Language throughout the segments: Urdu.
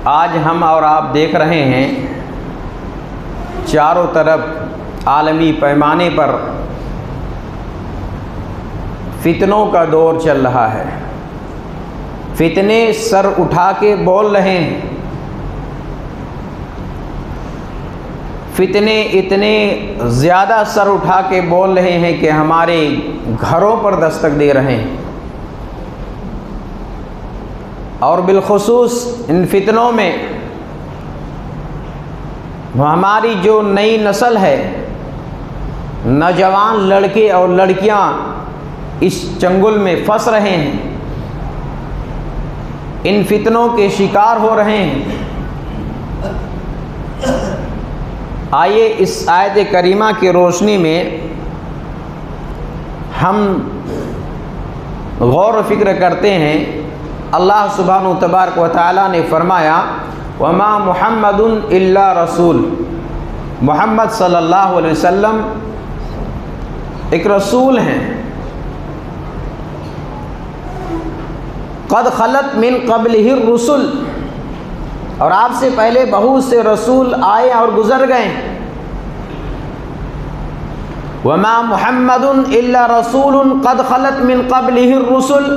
آج ہم اور آپ دیکھ رہے ہیں چاروں طرف عالمی پیمانے پر فتنوں کا دور چل رہا ہے۔ فتنے سر اٹھا کے بول رہے ہیں، فتنے اتنے زیادہ سر اٹھا کے بول رہے ہیں کہ ہمارے گھروں پر دستک دے رہے ہیں، اور بالخصوص ان فتنوں میں ہماری جو نئی نسل ہے، نوجوان لڑکے اور لڑکیاں اس چنگل میں پھنس رہے ہیں، ان فتنوں کے شکار ہو رہے ہیں۔ آئیے اس آیت کریمہ کی روشنی میں ہم غور و فکر کرتے ہیں۔ اللہ سبحانہ تبارک و تعالیٰ نے فرمایا وما محمد الا رسول، محمد صلی اللہ علیہ وسلم ایک رسول ہیں، قد خلت من قبلہ الرسل، اور آپ سے پہلے بہت سے رسول آئے اور گزر گئے۔ وما محمد الا رسول قد خلت من قبلہ الرسل،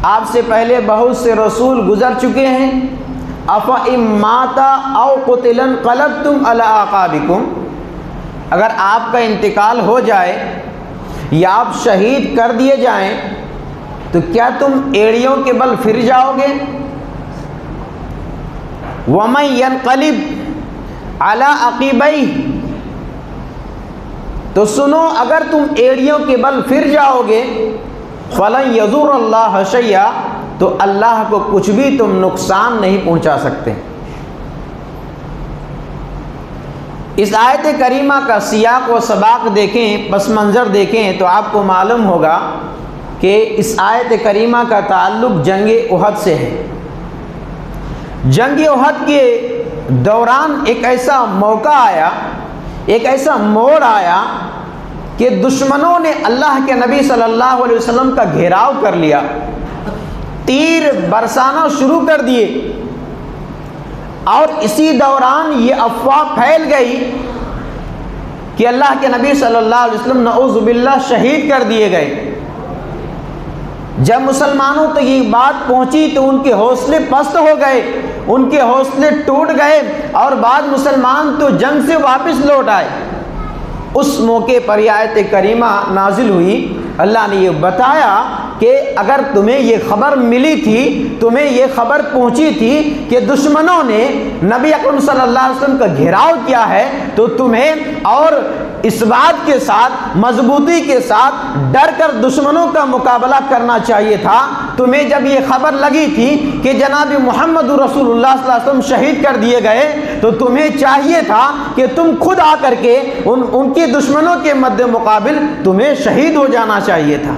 آپ سے پہلے بہت سے رسول گزر چکے ہیں۔ افإن مات او قتل انقلبتم علی اعقابکم، اگر آپ کا انتقال ہو جائے یا آپ شہید کر دیے جائیں تو کیا تم ایڑیوں کے بل پھر جاؤ گے؟ ومن ينقلب علی عقبیہ، تو سنو اگر تم ایڑیوں کے بل پھر جاؤ گے فلن یضر اللہ شیئا، تو اللہ کو کچھ بھی تم نقصان نہیں پہنچا سکتے۔ اس آیت کریمہ کا سیاق و سباق دیکھیں، پس منظر دیکھیں تو آپ کو معلوم ہوگا کہ اس آیت کریمہ کا تعلق جنگ احد سے ہے۔ جنگ احد کے دوران ایک ایسا موقع آیا، ایک ایسا موڑ آیا کہ دشمنوں نے اللہ کے نبی صلی اللہ علیہ وسلم کا گھیراؤ کر لیا، تیر برسانا شروع کر دیے، اور اسی دوران یہ افواہ پھیل گئی کہ اللہ کے نبی صلی اللہ علیہ وسلم نعوذ باللہ شہید کر دیے گئے۔ جب مسلمانوں تک یہ بات پہنچی تو ان کے حوصلے پست ہو گئے، ان کے حوصلے ٹوٹ گئے، اور بعض مسلمان تو جنگ سے واپس لوٹ آئے۔ اس موقع پر یہ آیت کریمہ نازل ہوئی۔ اللہ نے یہ بتایا کہ اگر تمہیں یہ خبر ملی تھی، تمہیں یہ خبر پہنچی تھی کہ دشمنوں نے نبی اکرم صلی اللہ علیہ وسلم کا گھیراؤ کیا ہے، تو تمہیں اور اس بات کے ساتھ مضبوطی کے ساتھ ڈر کر دشمنوں کا مقابلہ کرنا چاہیے تھا۔ تمہیں جب یہ خبر لگی تھی کہ جناب محمد رسول اللہ صلی اللہ علیہ وسلم شہید کر دیے گئے، تو تمہیں چاہیے تھا کہ تم خود آ کر کے ان کے دشمنوں کے مد مقابل تمہیں شہید ہو جانا چاہیے تھا،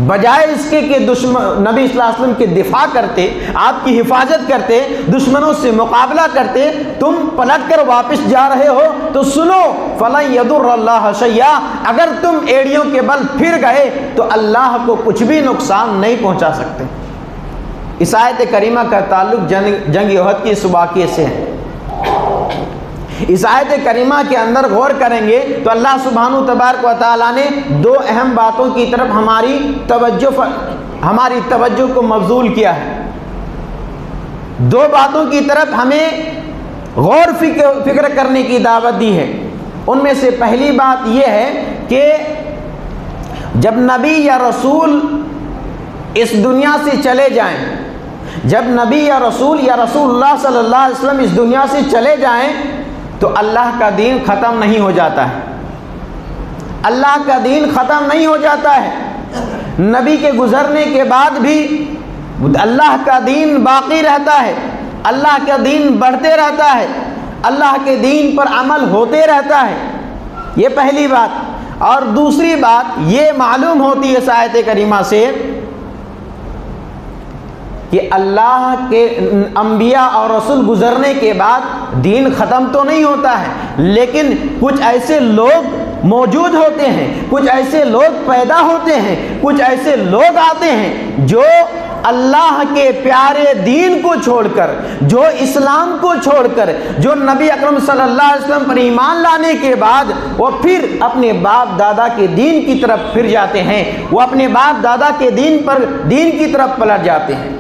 بجائے اس کے کہ نبی صلی اللہ علیہ وسلم کے دفاع کرتے، آپ کی حفاظت کرتے، دشمنوں سے مقابلہ کرتے۔ تم پلٹ کر واپس جا رہے ہو تو سنو فلن یضر اللہ شیئا، اگر تم ایڑیوں کے بل پھر گئے تو اللہ کو کچھ بھی نقصان نہیں پہنچا سکتے۔ اس آیت کریمہ کا تعلق جنگ احد کے اس واقعے سے ہے۔ اس آیت کریمہ کے اندر غور کریں گے تو اللہ سبحانہ تبارک و تعالیٰ نے دو اہم باتوں کی طرف ہماری توجہ کو مبذول کیا ہے۔ دو باتوں کی طرف ہمیں غور فکر کرنے کی دعوت دی ہے۔ ان میں سے پہلی بات یہ ہے کہ جب نبی یا رسول اس دنیا سے چلے جائیں، جب نبی یا رسول اللہ صلی اللہ علیہ وسلم اس دنیا سے چلے جائیں تو اللہ کا دین ختم نہیں ہو جاتا ہے، اللہ کا دین ختم نہیں ہو جاتا ہے۔ نبی کے گزرنے کے بعد بھی اللہ کا دین باقی رہتا ہے، اللہ کا دین بڑھتے رہتا ہے، اللہ کے دین پر عمل ہوتے رہتا ہے۔ یہ پہلی بات۔ اور دوسری بات یہ معلوم ہوتی ہے اس آیت کریمہ سے کہ اللہ کے انبیاء اور رسول گزرنے کے بعد دین ختم تو نہیں ہوتا ہے، لیکن کچھ ایسے لوگ موجود ہوتے ہیں، کچھ ایسے لوگ پیدا ہوتے ہیں، کچھ ایسے لوگ آتے ہیں جو اللہ کے پیارے دین کو چھوڑ کر، جو اسلام کو چھوڑ کر، جو نبی اکرم صلی اللہ علیہ وسلم پر ایمان لانے کے بعد وہ پھر اپنے باپ دادا کے دین کی طرف پھر جاتے ہیں، وہ اپنے باپ دادا کے دین کی طرف پلٹ جاتے ہیں،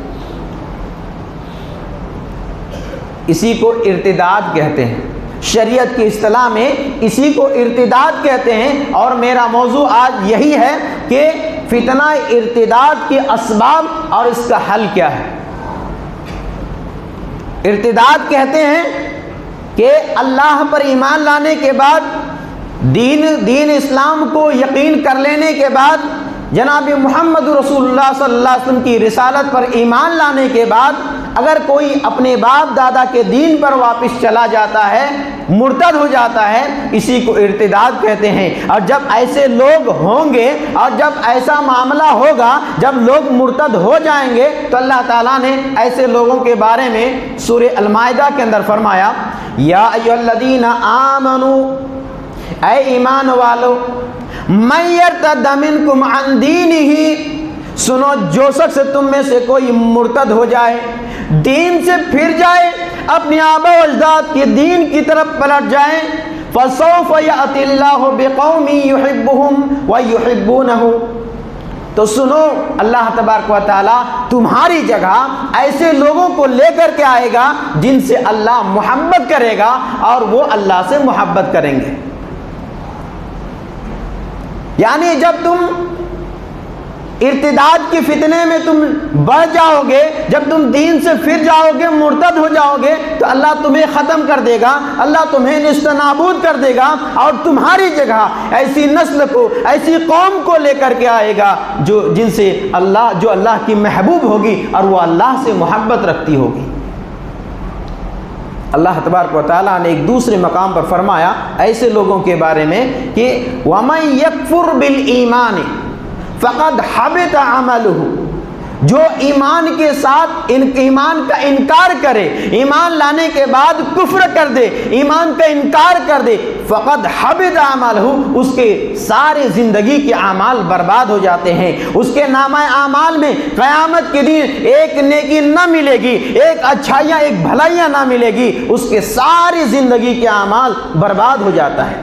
اسی کو ارتداد کہتے ہیں۔ شریعت کی اصطلاح میں اسی کو ارتداد کہتے ہیں۔ اور میرا موضوع آج یہی ہے کہ فتنہ ارتداد کے اسباب اور اس کا حل کیا ہے۔ ارتداد کہتے ہیں کہ اللہ پر ایمان لانے کے بعد، دین اسلام کو یقین کر لینے کے بعد، جناب محمد رسول اللہ صلی اللہ علیہ وسلم کی رسالت پر ایمان لانے کے بعد اگر کوئی اپنے باپ دادا کے دین پر واپس چلا جاتا ہے، مرتد ہو جاتا ہے، اسی کو ارتداد کہتے ہیں۔ اور جب ایسے لوگ ہوں گے اور جب ایسا معاملہ ہوگا، جب لوگ مرتد ہو جائیں گے، تو اللہ تعالیٰ نے ایسے لوگوں کے بارے میں سورہ المائدہ کے اندر فرمایا، یا ایھا الذین آمنوا، اے ایمان والو، من یرتد منکم عن دینہ، سنو جو شخص تم میں سے کوئی مرتد ہو جائے، دین سے پھر جائے، اپنے آباء و اجداد کے دین کی طرف پلٹ جائے، فسوف یأتی اللہ بقوم یحبہم ویحبونہ، تو سنو اللہ تبارک و تعالیٰ تمہاری جگہ ایسے لوگوں کو لے کر کے آئے گا جن سے اللہ محبت کرے گا اور وہ اللہ سے محبت کریں گے۔ یعنی جب تم ارتداد کی فتنے میں تم بڑھ جاؤ گے، جب تم دین سے پھر جاؤ گے، مرتد ہو جاؤ گے، تو اللہ تمہیں ختم کر دے گا، اللہ تمہیں نیست و نابود کر دے گا، اور تمہاری جگہ ایسی نسل کو، ایسی قوم کو لے کر کے آئے گا جو اللہ کی محبوب ہوگی اور وہ اللہ سے محبت رکھتی ہوگی۔ اللہ تبارک و تعالیٰ نے ایک دوسرے مقام پر فرمایا ایسے لوگوں کے بارے میں کہ وَمَن يَكْفُرْ بِالْإِيمَانِ فَقَدْ حَبِطَ عَمَلُهُ، جو ایمان کے ساتھ ایمان کا انکار کرے، ایمان لانے کے بعد کفر کر دے، ایمان کا انکار کر دے، فقد حبط عملہ، اس کے سارے زندگی کے اعمال برباد ہو جاتے ہیں، اس کے نامہ اعمال میں قیامت کے دن ایک نیکی نہ ملے گی، ایک اچھائیاں، ایک بھلائیاں نہ ملے گی، اس کے ساری زندگی کے اعمال برباد ہو جاتا ہے۔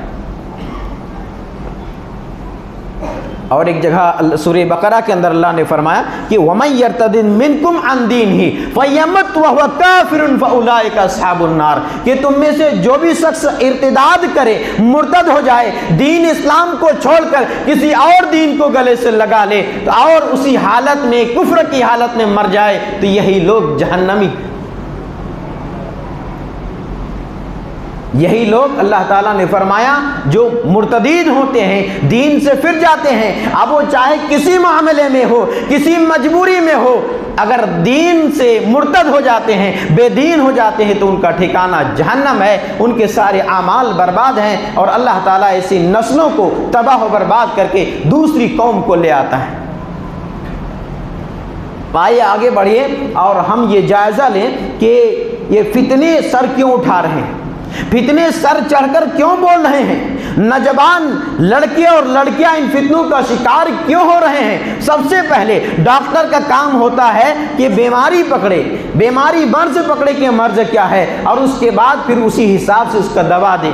اور ایک جگہ سورہ بقرہ کے اندر اللہ نے فرمایا کہ وَمَن يَرْتَدِدْ مِنْكُمْ عَنْ دِينِهِ فَيَمُتْ وَهُوَ كَافِرٌ فَأُولَٰئِكَ أَصْحَابُ النَّارِ، کہ تم میں سے جو بھی شخص ارتداد کرے، مرتد ہو جائے، دین اسلام کو چھوڑ کر کسی اور دین کو گلے سے لگا لے اور اسی حالت میں، کفر کی حالت میں مر جائے، تو یہی لوگ جہنمی، یہی لوگ اللہ تعالیٰ نے فرمایا جو مرتدین ہوتے ہیں، دین سے پھر جاتے ہیں، اب وہ چاہے کسی معاملے میں ہو، کسی مجبوری میں ہو، اگر دین سے مرتد ہو جاتے ہیں، بے دین ہو جاتے ہیں، تو ان کا ٹھکانہ جہنم ہے، ان کے سارے اعمال برباد ہیں، اور اللہ تعالیٰ ایسی نسلوں کو تباہ و برباد کر کے دوسری قوم کو لے آتا ہے۔ آئیے آگے بڑھیے اور ہم یہ جائزہ لیں کہ یہ فتنے سر کیوں اٹھا رہے ہیں، فتنے سر چڑھ کر کیوں بول رہے ہیں، نوجوان لڑکے اور لڑکیاں ان فتنوں کا شکار کیوں ہو رہے ہیں۔ سب سے پہلے ڈاکٹر کا کام ہوتا ہے کہ بیماری پکڑے، بیماری مرض پکڑے کہ مرض کیا ہے، اور اس کے بعد پھر اسی حساب سے اس کا دوا دے۔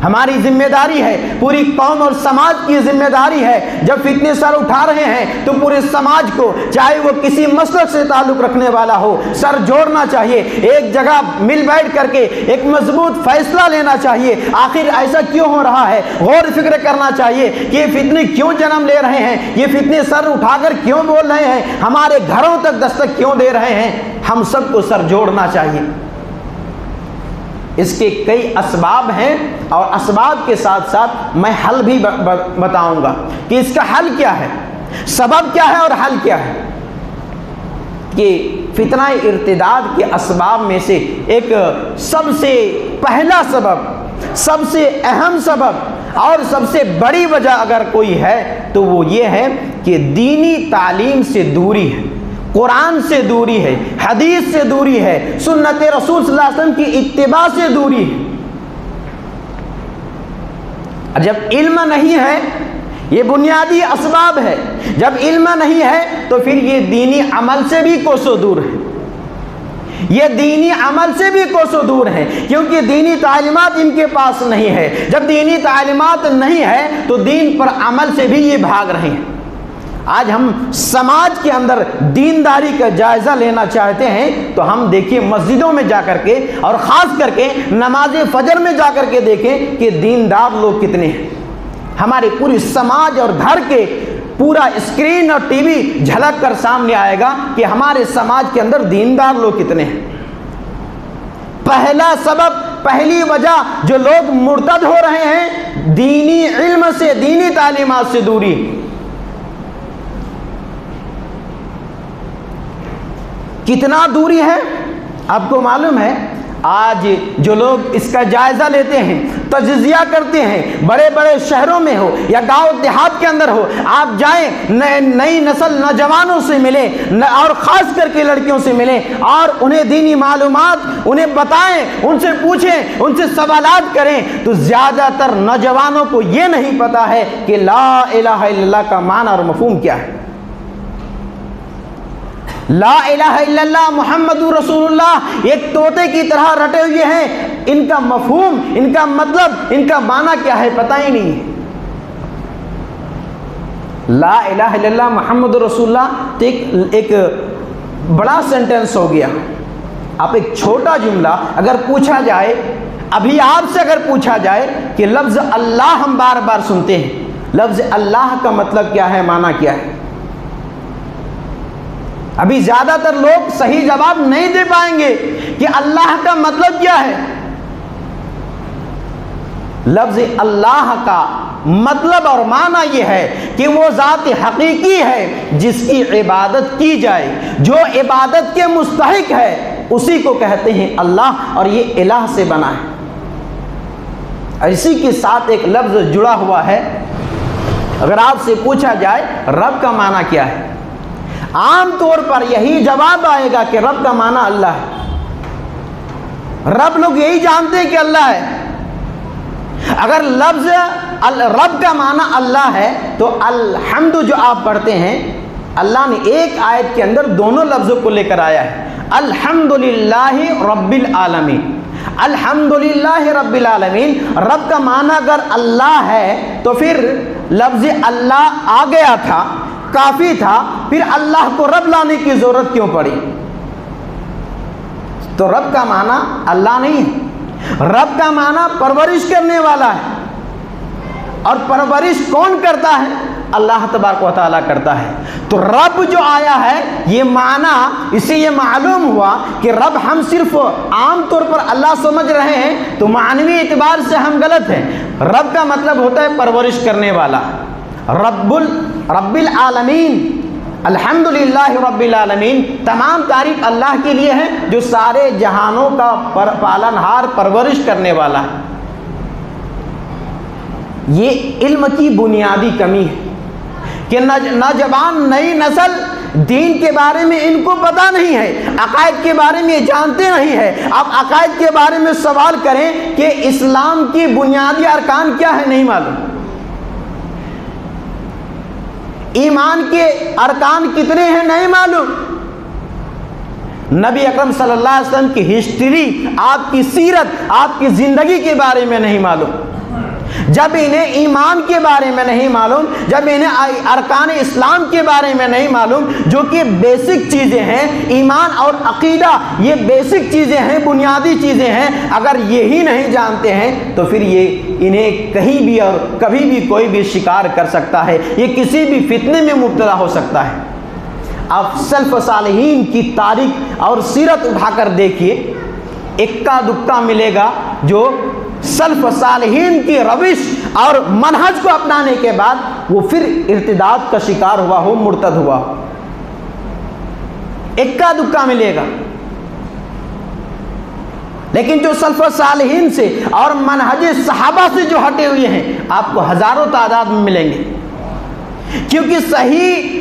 ہماری ذمہ داری ہے، پوری قوم اور سماج کی ذمہ داری ہے، جب فتنے سر اٹھا رہے ہیں تو پورے سماج کو، چاہے وہ کسی مسلک سے تعلق رکھنے والا ہو، سر جوڑنا چاہیے، ایک جگہ مل بیٹھ کر کے ایک مضبوط فیصلہ لینا چاہیے، آخر ایسا کیوں ہو رہا ہے، غور فکر کرنا چاہیے کہ یہ فتنے کیوں جنم لے رہے ہیں، یہ فتنے سر اٹھا کر کیوں بول رہے ہیں، ہمارے گھروں تک دستک کیوں دے رہے ہیں۔ ہم سب کو سر جوڑنا چاہیے۔ اس کے کئی اسباب ہیں، اور اسباب کے ساتھ ساتھ میں حل بھی بتاؤں گا کہ اس کا حل کیا ہے، سبب کیا ہے اور حل کیا ہے۔ کہ فتنہ ارتداد کے اسباب میں سے ایک سب سے پہلا سبب، سب سے اہم سبب اور سب سے بڑی وجہ اگر کوئی ہے تو وہ یہ ہے کہ دینی تعلیم سے دوری ہے، قرآن سے دوری ہے، حدیث سے دوری ہے، سنت رسول صلی اللہ علیہ وسلم کی اتباع سے دوری ہے۔ جب علم نہیں ہے، یہ بنیادی اسباب ہے۔ جب علم نہیں ہے تو پھر یہ دینی عمل سے بھی کوسوں دور ہے، یہ دینی عمل سے بھی کوسوں دور ہے، کیونکہ دینی تعلیمات ان کے پاس نہیں ہے۔ جب دینی تعلیمات نہیں ہے تو دین پر عمل سے بھی یہ بھاگ رہے ہیں۔ آج ہم سماج کے اندر دینداری کا جائزہ لینا چاہتے ہیں تو ہم دیکھیں مسجدوں میں جا کر کے، اور خاص کر کے نماز فجر میں جا کر کے دیکھیں کہ دیندار لوگ کتنے ہیں۔ ہمارے پوری سماج اور گھر کے پورا اسکرین اور ٹی وی جھلک کر سامنے آئے گا کہ ہمارے سماج کے اندر دیندار لوگ کتنے ہیں۔ پہلا سبب، پہلی وجہ جو لوگ مرتد ہو رہے ہیں، دینی علم سے، دینی تعلیمات سے دوری۔ کتنا دوری ہے آپ کو معلوم ہے؟ آج جو لوگ اس کا جائزہ لیتے ہیں، تجزیہ کرتے ہیں، بڑے بڑے شہروں میں ہو یا گاؤں دیہات کے اندر ہو، آپ جائیں، نئی نسل نوجوانوں سے ملیں اور خاص کر کے لڑکیوں سے ملیں اور انہیں دینی معلومات انہیں بتائیں، ان سے پوچھیں، ان سے سوالات کریں، تو زیادہ تر نوجوانوں کو یہ نہیں پتا ہے کہ لا الہ الا اللہ کا معنی اور مفہوم کیا ہے۔ لا الہ الا اللہ محمد رسول اللہ ایک طوطے کی طرح رٹے ہوئے ہیں، ان کا مفہوم، ان کا مطلب، ان کا معنی کیا ہے پتہ ہی نہیں ہے۔ لا الہ الا اللہ محمد رسول اللہ تو ایک بڑا سینٹنس ہو گیا۔ آپ ایک چھوٹا جملہ اگر پوچھا جائے، ابھی آپ سے اگر پوچھا جائے کہ لفظ اللہ ہم بار بار سنتے ہیں، لفظ اللہ کا مطلب کیا ہے، معنی کیا ہے، ابھی زیادہ تر لوگ صحیح جواب نہیں دے پائیں گے کہ اللہ کا مطلب کیا ہے۔ لفظ اللہ کا مطلب اور معنی یہ ہے کہ وہ ذات حقیقی ہے جس کی عبادت کی جائے، جو عبادت کے مستحق ہے اسی کو کہتے ہیں اللہ، اور یہ الہ سے بنا ہے۔ اور اسی کے ساتھ ایک لفظ جڑا ہوا ہے، اگر آپ سے پوچھا جائے رب کا معنی کیا ہے، عام طور پر یہی جواب آئے گا کہ رب کا معنی اللہ ہے۔ رب لوگ یہی جانتے ہیں کہ اللہ ہے۔ اگر لفظ رب کا معنی اللہ ہے تو الحمد جو آپ پڑھتے ہیں، اللہ نے ایک آیت کے اندر دونوں لفظوں کو لے کر آیا ہے، الحمدللہ رب العالمین، الحمدللہ رب العالمین۔ رب کا معنی اگر اللہ ہے تو پھر لفظ اللہ آ گیا تھا، کافی تھا، پھر اللہ کو رب لانے کی ضرورت کیوں پڑی؟ تو رب کا معنی اللہ نہیں ہے، رب کا معنی پرورش کرنے والا ہے، اور پرورش کون کرتا ہے؟ اللہ تبارک و تعالیٰ کرتا ہے۔ تو رب جو آیا ہے یہ معنی، اس سے یہ معلوم ہوا کہ رب ہم صرف عام طور پر اللہ سمجھ رہے ہیں تو معنوی اعتبار سے ہم غلط ہیں۔ رب کا مطلب ہوتا ہے پرورش کرنے والا، رب العالمین، الحمدللہ رب العالمین۔ تمام تعریف اللہ کے لیے ہے جو سارے جہانوں کا پالنہار، پرورش کرنے والا ہے۔ یہ علم کی بنیادی کمی ہے کہ نوجوان، نئی نسل دین کے بارے میں ان کو پتہ نہیں ہے، عقائد کے بارے میں جانتے نہیں ہے۔ آپ عقائد کے بارے میں سوال کریں کہ اسلام کی بنیادی ارکان کیا ہے، نہیں معلوم۔ ایمان کے ارکان کتنے ہیں، نہیں معلوم۔ نبی اکرم صلی اللہ علیہ وسلم کی ہسٹری، آپ کی سیرت، آپ کی زندگی کے بارے میں نہیں معلوم۔ جب انہیں ایمان کے بارے میں نہیں معلوم، جب انہیں ارکان اسلام کے بارے میں نہیں معلوم، جو کہ بیسک چیزیں ہیں، ایمان اور عقیدہ یہ بیسک چیزیں ہیں، بنیادی چیزیں ہیں، اگر یہی نہیں جانتے ہیں تو پھر یہ انہیں کہیں بھی اور کبھی بھی کوئی بھی شکار کر سکتا ہے، یہ کسی بھی فتنے میں مبتلا ہو سکتا ہے۔ آپ سلف صالحین کی تاریخ اور سیرت اٹھا کر دیکھیے، اکا دکا ملے گا جو سلف صالحین کی روش اور منہج کو اپنانے کے بعد وہ پھر ارتداد کا شکار ہوا ہو، مرتد ہوا ہو، اکا دکا ملے گا۔ لیکن جو سلف صالحین سے اور منہج صحابہ سے جو ہٹے ہوئے ہیں، آپ کو ہزاروں تعداد میں ملیں گے، کیونکہ صحیح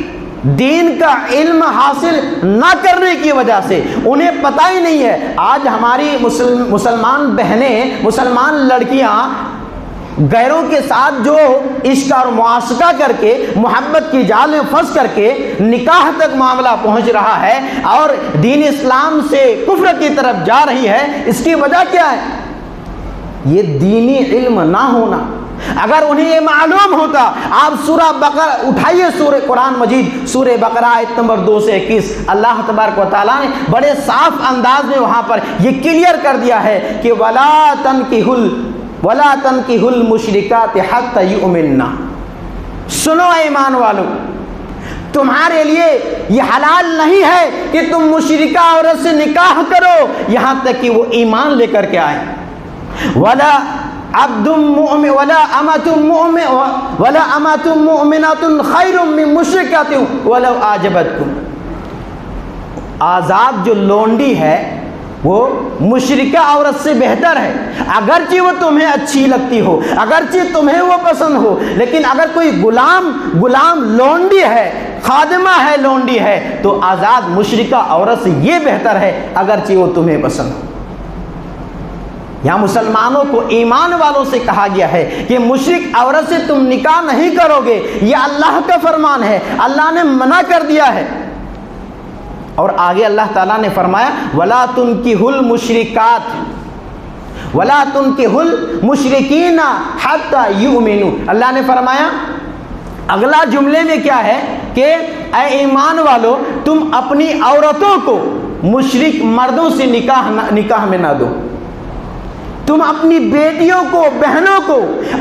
دین کا علم حاصل نہ کرنے کی وجہ سے انہیں پتہ ہی نہیں ہے۔ آج ہماری مسلمان بہنیں، مسلمان لڑکیاں غیروں کے ساتھ جو عشق اور معاشقہ کر کے محبت کی جال میں پھنس کر کے نکاح تک معاملہ پہنچ رہا ہے اور دین اسلام سے کفر کی طرف جا رہی ہے، اس کی وجہ کیا ہے؟ یہ دینی علم نہ ہونا۔ اگر انہیں یہ معلوم ہوتا، آپ سورہ بقرہ اٹھائیے، سورہ قرآن مجید سورہ بقرہ آیت نمبر 2 سے 21، اللہ تبارک و تعالیٰ نے بڑے صاف انداز میں وہاں پر یہ کلیئر کر دیا ہے کہ وَلَا تَنْكِحُوا الْمُشْرِكَاتِ حَتَّى يُؤْمِنَّ۔ سنو ایمان والو، تمہارے لیے یہ حلال نہیں ہے کہ تم مشرکہ عورت سے نکاح کرو یہاں تک کہ وہ ایمان لے کر کے آئے۔ وَلَا عبد مؤمن ولا امۃ مؤمنۃ خیر من مشرکۃ ولو اعجبتکم۔ آزاد جو لونڈی ہے وہ مشرکہ عورت سے بہتر ہے، اگرچہ وہ تمہیں اچھی لگتی ہو، اگرچہ تمہیں وہ پسند ہو، لیکن اگر کوئی غلام لونڈی ہے، خادمہ ہے، لونڈی ہے، تو آزاد مشرکہ عورت سے یہ بہتر ہے اگرچہ وہ تمہیں پسند ہو۔ یہاں مسلمانوں کو، ایمان والوں سے کہا گیا ہے کہ مشرک عورت سے تم نکاح نہیں کرو گے، یہ اللہ کا فرمان ہے، اللہ نے منع کر دیا ہے۔ اور آگے اللہ تعالیٰ نے فرمایا وَلَا تُنْكِحُوا الْمُشْرِكَاتِ وَلَا تُنْكِحُوا الْمُشْرِكِينَ حَتَّى يُؤْمِنُوا۔ اللہ نے فرمایا اگلا جملے میں کیا ہے کہ اے ایمان والو، تم اپنی عورتوں کو مشرک مردوں سے نکاح میں نہ دو۔ تم اپنی بیٹیوں کو، بہنوں کو،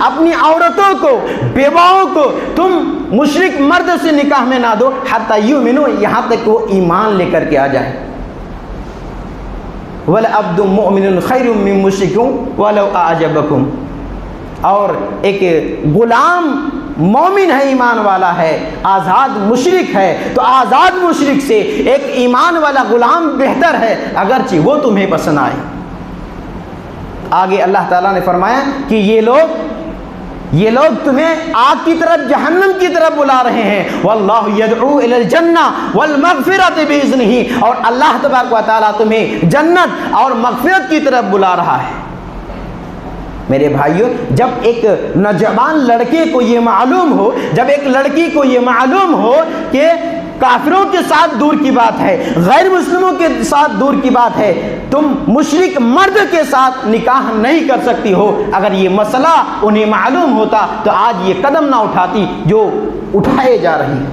اپنی عورتوں کو، بیواؤں کو تم مشرک مرد سے نکاح میں نہ دو حتی یؤمنوا، یہاں تک کہ وہ ایمان لے کر کے آ جائیں۔ وَلَعَبْدٌ مُؤْمِنٌ خَيْرٌ مِّن مُشْرِكٍ وَلَوْ أَعْجَبَكُمْ۔ اور ایک غلام مومن ہے، ایمان والا ہے، آزاد مشرک ہے، تو آزاد مشرک سے ایک ایمان والا غلام بہتر ہے اگرچہ وہ تمہیں پسند آئے۔ آگے اللہ تعالیٰ نے فرمایا کہ یہ لوگ تمہیں آگ کی طرف، جہنم کی طرف بلا رہے ہیں۔ واللہ یدعو الی الجنہ والمغفرۃ بإذنہ، اور اللہ تبارک و تعالیٰ تمہیں جنت اور مغفرت کی طرف بلا رہا ہے۔ میرے بھائیوں، جب ایک نوجوان لڑکے کو یہ معلوم ہو، جب ایک لڑکی کو یہ معلوم ہو کہ کافروں کے ساتھ دور کی بات ہے، غیر مسلموں کے ساتھ دور کی بات ہے، تم مشرک مرد کے ساتھ نکاح نہیں کر سکتی ہو، اگر یہ مسئلہ انہیں معلوم ہوتا تو آج یہ قدم نہ اٹھاتی جو اٹھائے جا رہی ہے۔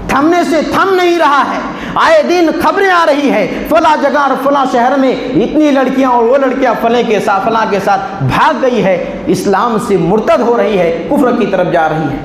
تھمنے سے تھم نہیں رہا ہے، آئے دن خبریں آ رہی ہے فلاں جگہ اور فلاں شہر میں اتنی لڑکیاں اور وہ لڑکیاں فلاں کے ساتھ بھاگ گئی ہے، اسلام سے مرتد ہو رہی ہے، کفر کی طرف جا رہی ہے۔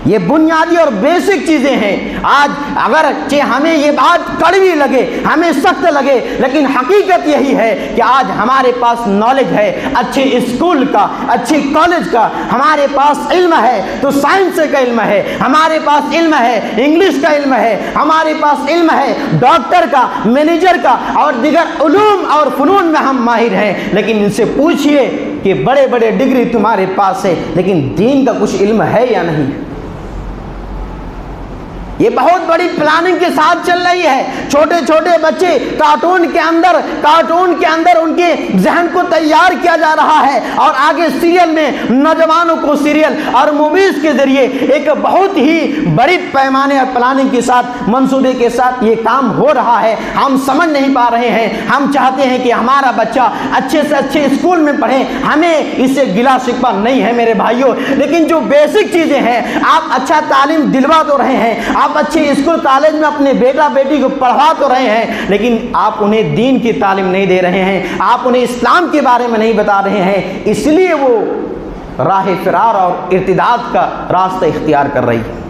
یہ بنیادی اور بیسک چیزیں ہیں۔ آج اگرچہ ہمیں یہ بات کڑوی لگے، ہمیں سخت لگے، لیکن حقیقت یہی ہے کہ آج ہمارے پاس نالج ہے، اچھے اسکول کا، اچھے کالج کا، ہمارے پاس علم ہے تو سائنس کا علم ہے، ہمارے پاس علم ہے انگلش کا علم ہے، ہمارے پاس علم ہے ڈاکٹر کا، مینیجر کا، اور دیگر علوم اور فنون میں ہم ماہر ہیں، لیکن ان سے پوچھئے کہ بڑے بڑے ڈگری تمہارے پاس ہے لیکن دین کا کچھ علم ہے یا نہیں؟ یہ بہت بڑی پلاننگ کے ساتھ چل رہی ہے۔ چھوٹے چھوٹے بچے کارٹون کے اندر ان کے ذہن کو تیار کیا جا رہا ہے، اور آگے سیریل میں نوجوانوں کو سیریل اور موویز کے ذریعے ایک بہت ہی بڑی پیمانے اور پلاننگ کے ساتھ، منصوبے کے ساتھ یہ کام ہو رہا ہے۔ ہم سمجھ نہیں پا رہے ہیں، ہم چاہتے ہیں کہ ہمارا بچہ اچھے سے اچھے اسکول میں پڑھے، ہمیں اس سے گلا شکوہ نہیں ہے میرے بھائیوں، لیکن جو بیسک چیزیں ہیں، آپ اچھا تعلیم دلوا تو رہے ہیں، آپ اچھے اسکول کالج میں اپنے بیٹا بیٹی کو پڑھا تو رہے ہیں، لیکن آپ انہیں دین کی تعلیم نہیں دے رہے ہیں، آپ انہیں اسلام کے بارے میں نہیں بتا رہے ہیں، اس لیے وہ راہ فرار اور ارتداد کا راستہ اختیار کر رہی ہے۔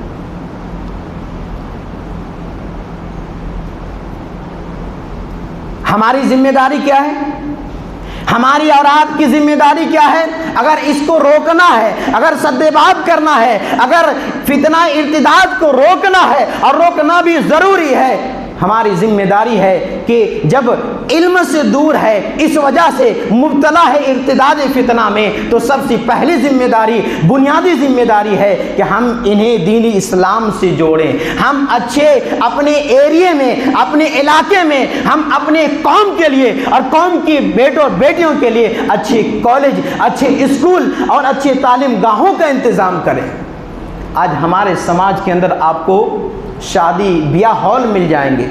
ہماری ذمہ داری کیا ہے؟ ہماری اور آپ کی ذمہ داری کیا ہے؟ اگر اس کو روکنا ہے، اگر سدباب کرنا ہے، اگر فتنہ ارتداد کو روکنا ہے، اور روکنا بھی ضروری ہے، ہماری ذمہ داری ہے کہ جب علم سے دور ہے، اس وجہ سے مبتلا ہے ارتداد فتنہ میں، تو سب سے پہلی ذمہ داری، بنیادی ذمہ داری ہے کہ ہم انہیں دین اسلام سے جوڑیں۔ ہم اچھے اپنے ایریے میں، اپنے علاقے میں، ہم اپنے قوم کے لیے اور قوم کی بیٹوں اور بیٹیوں کے لیے اچھے کالج، اچھے اسکول اور اچھے تعلیم گاہوں کا انتظام کریں۔ آج ہمارے سماج کے اندر آپ کو شادی بیاہ ہال مل جائیں گے،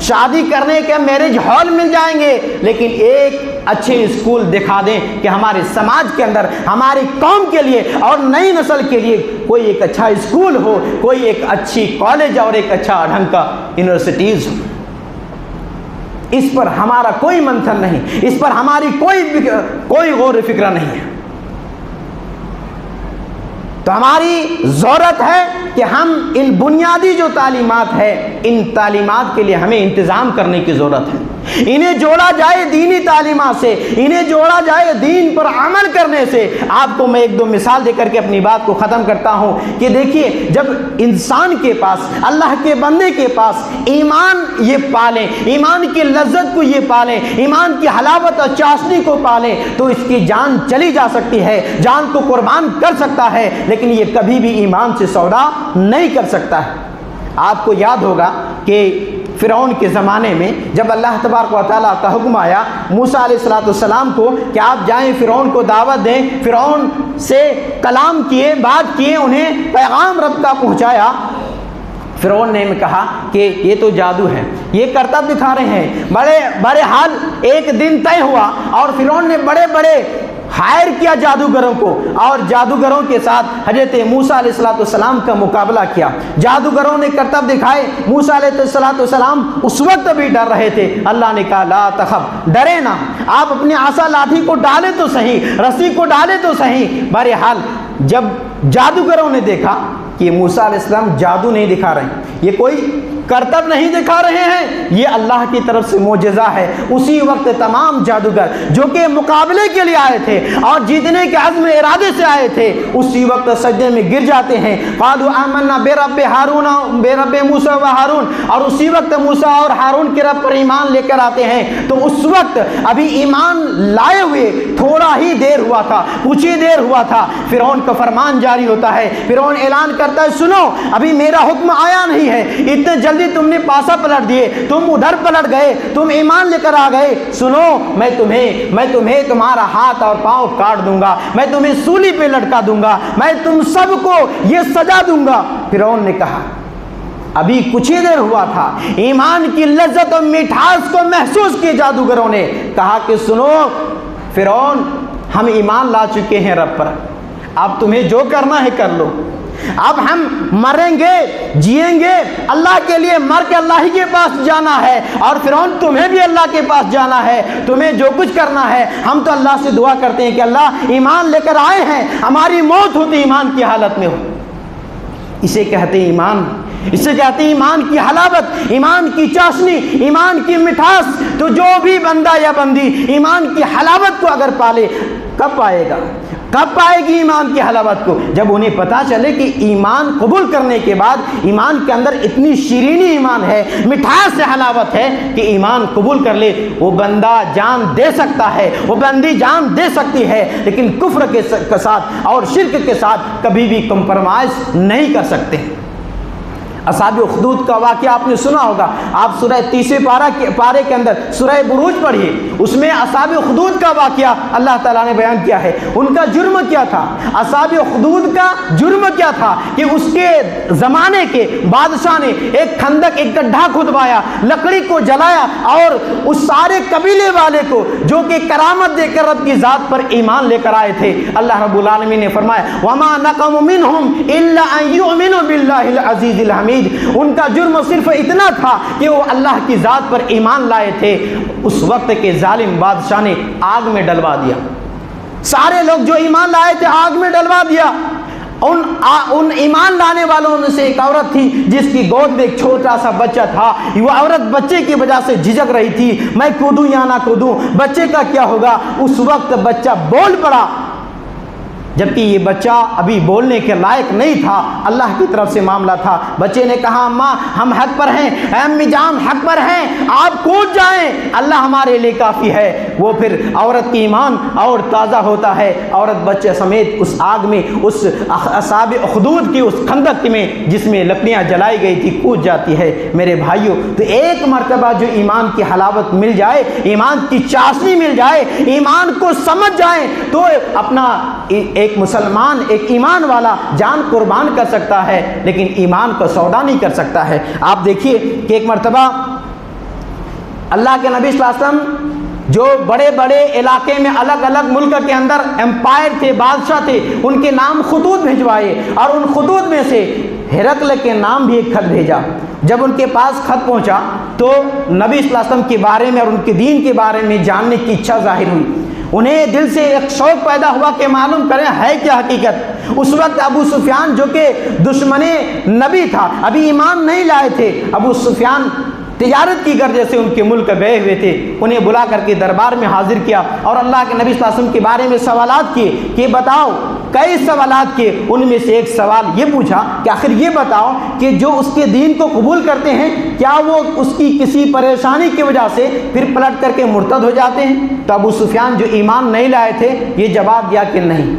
شادی کرنے کے میرج ہال مل جائیں گے، لیکن ایک اچھے اسکول دکھا دیں کہ ہمارے سماج کے اندر، ہماری قوم کے لیے اور نئی نسل کے لیے کوئی ایک اچھا اسکول ہو، کوئی ایک اچھی کالج اور ایک اچھا ڈھنگ کا یونیورسٹیز ہو۔ اس پر ہمارا کوئی منتھن نہیں، اس پر ہماری کوئی غور و فکر نہیں ہے۔ تو ہماری ضرورت ہے کہ ہم ان بنیادی جو تعلیمات ہے، ان تعلیمات کے لیے ہمیں انتظام کرنے کی ضرورت ہے۔ انہیں جوڑا جائے دینی تعلیمات سے، انہیں جوڑا جائے دین پر عمل کرنے سے۔ آپ کو میں ایک دو مثال دے کر کے اپنی بات کو ختم کرتا ہوں کہ دیکھیے، جب انسان کے پاس، اللہ کے بندے کے پاس ایمان یہ پالیں، ایمان کی لذت کو یہ پالیں، ایمان کی حلاوت اور چاشنی کو پالیں، تو اس کی جان چلی جا سکتی ہے، جان کو قربان کر سکتا ہے، لیکن یہ کبھی بھی ایمان سے سودا نہیں کر سکتا ہے۔ آپ کو یاد ہوگا کہ فرعون کے زمانے میں جب اللہ تبارک و تعالیٰ کا حکم آیا موسیٰ علیہ السلام کو کہ آپ جائیں فرعون کو دعوت دیں، فرعون سے کلام کیے، بات کیے، انہیں پیغام رب کا پہنچایا۔ فرعون نے کہا کہ یہ تو جادو ہے، یہ کرتب دکھا رہے ہیں۔ بڑے حال ایک دن طے ہوا اور فرعون نے بڑے ہائر کیا جادوگروں کو، اور جادوگروں کے ساتھ حضرت موسیٰ علیہ السلام کا مقابلہ کیا۔ جادوگروں نے کرتب دکھائے، موسیٰ علیہ السلام اس وقت بھی ڈر رہے تھے۔ اللہ نے کہا لا تخف، ڈرے نہ، آپ اپنی عصا لاٹھی کو ڈالے تو صحیح، رسی کو ڈالے تو صحیح۔ بہرحال جب جادوگروں نے دیکھا کہ موسیٰ علیہ السلام جادو نہیں دکھا رہے ہیں، یہ کوئی کرتب نہیں دکھا رہے ہیں، یہ اللہ کی طرف سے معجزہ ہے، اسی وقت تمام جادوگر جو کہ مقابلے کے لیے آئے تھے اور جیتنے کے عزم ارادے سے آئے تھے، اسی وقت سجدے میں گر جاتے ہیں۔ قالوا آمنا برب ہارون برب موسیٰ و ہارون، اور اسی وقت موسیٰ اور ہارون کے رب پر ایمان لے کر آتے ہیں۔ تو اس وقت ابھی ایمان لائے ہوئے تھوڑا ہی دیر ہوا تھا، کچھ ہی دیر ہوا تھا، فرعون کا فرمان جاری ہوتا ہے۔ فرعون اعلان کرتا ہے سنو، ابھی میرا حکم آیا نہیں ہے، اتنے جلدی تم نے پاسا پلٹ دیے، تم ادھر پلٹ گئے، تم ایمان لے کر آ گئے، سنو میں تمہیں تمہارا ہاتھ اور پاؤں کاٹ دوں گا، میں تمہیں سولی پہ لٹکا دوں گا، میں تم سب کو یہ سزا دوں گا۔ فرعون نے کہا ابھی کچھ ہی دیر ہوا تھا، ایمان کی لذت اور مٹھاس کو محسوس کیے جادوگروں نے، کہا کہ سنو فرعون، ہم ایمان لا چکے ہیں رب پر، اب تمہیں جو کرنا ہے کر لو، اب ہم مریں گے جیئیں گے اللہ کے لیے، مر کے اللہ ہی کے پاس جانا ہے، اور فرعون تمہیں بھی اللہ کے پاس جانا ہے، تمہیں جو کچھ کرنا ہے۔ ہم تو اللہ سے دعا کرتے ہیں کہ اللہ ایمان لے کر آئے ہیں، ہماری موت ہوتی ایمان کی حالت میں ہو۔ اسے کہتے ہیں ایمان، اسے کہتے ہیں ایمان کی حلاوت، ایمان کی چاشنی، ایمان کی مٹھاس۔ تو جو بھی بندہ یا بندی ایمان کی حلاوت کو اگر پالے، کب پائے گا؟ کب پائے گی ایمان کی حلاوت کو؟ جب انہیں پتا چلے کہ ایمان قبول کرنے کے بعد ایمان کے اندر اتنی شیرینی ایمان ہے، مٹھاس سے حلاوت ہے کہ ایمان قبول کر لے۔ وہ بندہ جان دے سکتا ہے، وہ بندی جان دے سکتی ہے، لیکن کفر کے ساتھ اور شرک کے ساتھ کبھی بھی کمپرمائز نہیں کر سکتے۔ اصحاب اخدود کا واقعہ آپ نے سنا ہوگا، آپ سورہ 30 پارے کے اندر سورہ بروج پڑھیے، اس میں اصحاب اخدود کا واقعہ اللہ تعالیٰ نے بیان کیا ہے۔ ان کا جرم کیا تھا؟ اصحاب اخدود کا جرم کیا تھا کہ اس کے زمانے کے بادشاہ نے ایک خندق، ایک گڈھا کھدوایا، لکڑی کو جلایا، اور اس سارے قبیلے والے کو جو کہ کرامت دے کر رب کی ذات پر ایمان لے کر آئے تھے، اللہ رب العالمین نے فرمایا وَمَا نَقَمُ مِنْهُمْ إِلَّا أَن يُؤْمِنُوا بِاللَّهِ الْعَزِيزِ الْحَمِيدِ۔ ان کا جرم صرف اتنا تھا کہ وہ اللہ کی ذات پر ایمان لائے تھے۔ اس وقت کے ظالم بادشاہ نے آگ میں ڈلوا دیا، سارے لوگ جو ایمان لائے تھے آگ میں ڈلوا دیا۔ ان ایمان لانے والوں میں سے ایک عورت تھی جس کی گود میں ایک چھوٹا سا بچہ تھا۔ وہ عورت بچے کی وجہ سے جھجک رہی تھی، میں کودوں یا نہ کودوں، بچے کا کیا ہوگا؟ اس وقت بچہ بول پڑا جبکہ یہ بچہ ابھی بولنے کے لائق نہیں تھا، اللہ کی طرف سے معاملہ تھا۔ بچے نے کہا اماں ہم حق پر ہیں، اے امی جان حق پر ہیں، آپ کود جائیں، اللہ ہمارے لیے کافی ہے۔ وہ پھر عورت کی ایمان اور تازہ ہوتا ہے، عورت بچے سمیت اس آگ میں، اس اصحاب اخدود کی اس خندق میں جس میں لکڑیاں جلائی گئی تھی، کود جاتی ہے۔ میرے بھائیوں، تو ایک مرتبہ جو ایمان کی حلاوت مل جائے، ایمان کی چاشنی مل جائے، ایمان کو سمجھ جائیں، تو اپنا ایک مسلمان، ایک ایمان والا جان قربان کر سکتا ہے، لیکن ایمان کو سودا نہیں کر سکتا ہے۔ آپ دیکھیے کہ ایک مرتبہ اللہ کے نبی صلی اللہ علیہ وسلم جو بڑے بڑے علاقے میں الگ الگ ملک کے اندر امپائر تھے، بادشاہ تھے، ان کے نام خطوط بھجوائے، اور ان خطوط میں سے ہرقل کے نام بھی ایک خط بھیجا۔ جب ان کے پاس خط پہنچا تو نبی صلی اللہ علیہ وسلم کے بارے میں اور ان کے دین کے بارے میں جاننے کی اچھا ظاہر ہوئی۔ انہیں دل سے ایک شوق پیدا ہوا کہ معلوم کریں ہے کیا حقیقت۔ اس وقت ابو سفیان جو کہ دشمن نبی تھا، ابھی ایمان نہیں لائے تھے، ابو سفیان تجارت کی غرض سے ان کے ملک گئے ہوئے تھے، انہیں بلا کر کے دربار میں حاضر کیا اور اللہ کے نبی صلی اللہ علیہ وسلم کے بارے میں سوالات کیے کہ بتاؤ، کئی سوالات کیے۔ ان میں سے ایک سوال یہ پوچھا کہ آخر یہ بتاؤ کہ جو اس کے دین کو قبول کرتے ہیں کیا وہ اس کی کسی پریشانی کی وجہ سے پھر پلٹ کر کے مرتد ہو جاتے ہیں؟ تو ابو سفیان جو ایمان نہیں لائے تھے یہ جواب دیا کہ نہیں۔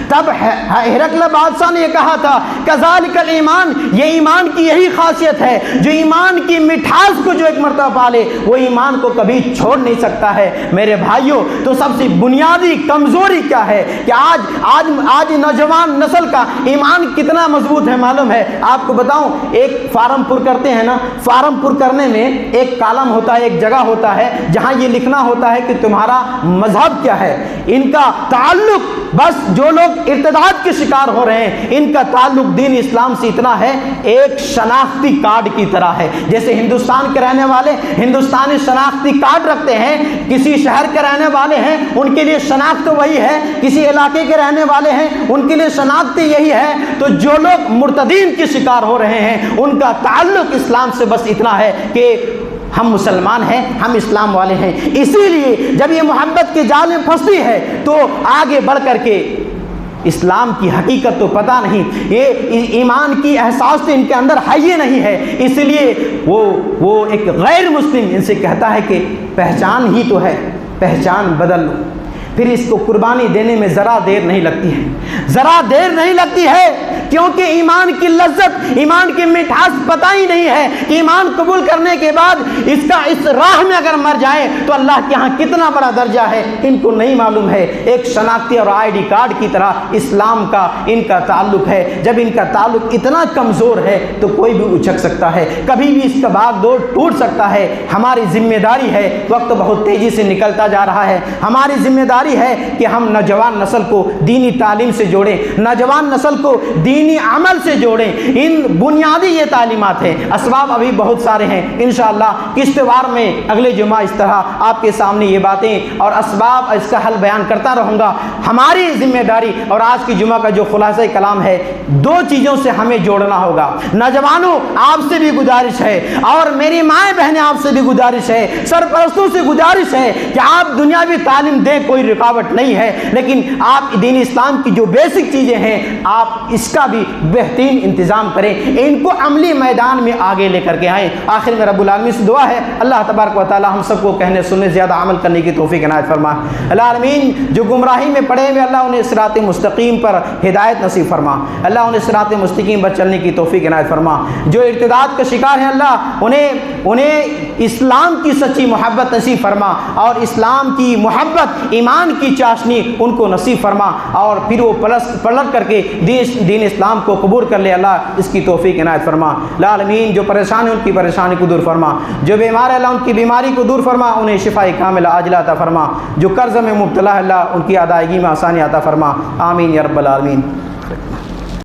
تب ہرقل بادشاہ نے یہ کہا تھا کذالک الایمان، یہ ایمان کی یہی خاصیت ہے، جو ایمان کی مٹھاس کو جو ایک مرتبہ پالے وہ ایمان کو کبھی چھوڑ نہیں سکتا ہے۔ میرے بھائیوں، تو سب سے بنیادی کمزوری کیا ہے کہ آج نوجوان نسل کا ایمان کتنا مضبوط ہے معلوم ہے؟ آپ کو بتاؤں، ایک فارم پر کرتے ہیں نا، فارم پر کرنے میں ایک کالم ہوتا ہے، ایک جگہ ہوتا ہے جہاں یہ لکھنا ہوتا ہے کہ تمہارا مذہب کیا ہے۔ ان کا تعلق، بس جو لوگ ارتداد کے شکار ہو رہے ہیں ان کا تعلق دین اسلام سے اتنا ہے، ایک شناختی کارڈ کی طرح ہے۔ جیسے ہندوستان کے رہنے والے ہندوستانی شناختی کارڈ رکھتے ہیں، کسی شہر کے رہنے والے ہیں ان کے لیے شناخت وہی ہے، کسی علاقے کے رہنے والے ہیں ان کے لیے شناخت یہی ہے۔ تو جو لوگ مرتدین کے شکار ہو رہے ہیں ان کا تعلق اسلام سے بس اتنا ہے کہ ہم مسلمان ہیں، ہم اسلام والے ہیں۔ اسی لیے جب یہ محبت کے جال میں پھنستی ہے تو آگے بڑھ کر کے اسلام کی حقیقت تو پتہ نہیں، یہ ایمان کی احساس تو ان کے اندر ہے ہی نہیں ہے، اس لیے وہ ایک غیر مسلم ان سے کہتا ہے کہ پہچان ہی تو ہے، پہچان بدل لو۔ پھر اس کو قربانی دینے میں ذرا دیر نہیں لگتی ہے، ذرا دیر نہیں لگتی ہے، کیونکہ ایمان کی لذت، ایمان کی مٹھاس پتہ ہی نہیں ہے کہ ایمان قبول کرنے کے بعد اس راہ میں اگر مر جائیں تو اللہ کے ہاں کتنا بڑا درجہ ہے، ان کو نہیں معلوم ہے۔ ایک شناختی اور آئی ڈی کارڈ کی طرح اسلام کا ان کا تعلق ہے۔ جب ان کا تعلق اتنا کمزور ہے تو کوئی بھی اچک سکتا ہے، کبھی بھی اس کا باغ دوڑ ٹوٹ سکتا ہے۔ ہماری ذمہ داری ہے، وقت بہت تیزی سے نکلتا جا رہا ہے، ہماری ذمہ داری ہے کہ ہم نوجوان نسل کو دینی تعلیم سے جوڑیں، نوجوان نسل کو دینی عمل سے جوڑیں۔ ان بنیادی یہ تعلیمات ہیں، اسباب ابھی بہت سارے ہیں، انشاءاللہ قسط وار میں اگلے جمعہ اس طرح آپ کے سامنے یہ باتیں اور اسباب اس کا حل بیان کرتا رہوں گا۔ ہماری ذمہ داری اور آج کی جمعہ کا جو خلاصہ کلام ہے، دو چیزوں سے ہمیں جوڑنا ہوگا۔ نوجوانوں آپ سے بھی گزارش ہے اور میری مائیں بہنیں آپ سے بھی گزارش ہے، سرپرستوں سے گزارش ہے کہ آپ دنیاوی تعلیم دیں، کوئی رکاوٹ نہیں ہے، لیکن آپ دین اسلام کی جو بیسک چیزیں ہیں آپ اس کا بھی بہترین انتظام کریں، ان کو عملی میدان میں آگے لے کر کے آئیں۔ آخر میں رب العالمین سے دعا ہے اللہ تبارک و تعالی ہم سب کو کہنے سننے زیادہ عمل کرنے کی توفیق عنایت فرما۔ اللہ العالمین جو گمراہی میں پڑے ہوئے اللہ انہیں صراط مستقیم پر ہدایت نصیب فرما، اللہ انہیں صراط مستقیم پر چلنے کی توفیق عنایت فرما۔ جو ارتداد کا شکار ہیں اللہ انہیں اسلام کی سچی محبت نصیب فرما اور اسلام کی محبت، ایمان کی چاشنی ان کو نصیب فرما، اور پھر وہ پلٹ کر کے دین اسلام کو قبول کر لے، اللہ اس کی توفیق عنایت فرما۔ العالمین جو پریشان ہیں ان کی پریشانی کو دور فرما، جو بیمار ہے اللہ ان کی بیماری کو دور فرما، انہیں شفاء کاملہ عاجلہ عطا فرما، جو قرض میں مبتلا ہے اللہ ان کی ادائیگی میں آسانی عطا فرما، آمین یا رب العالمین۔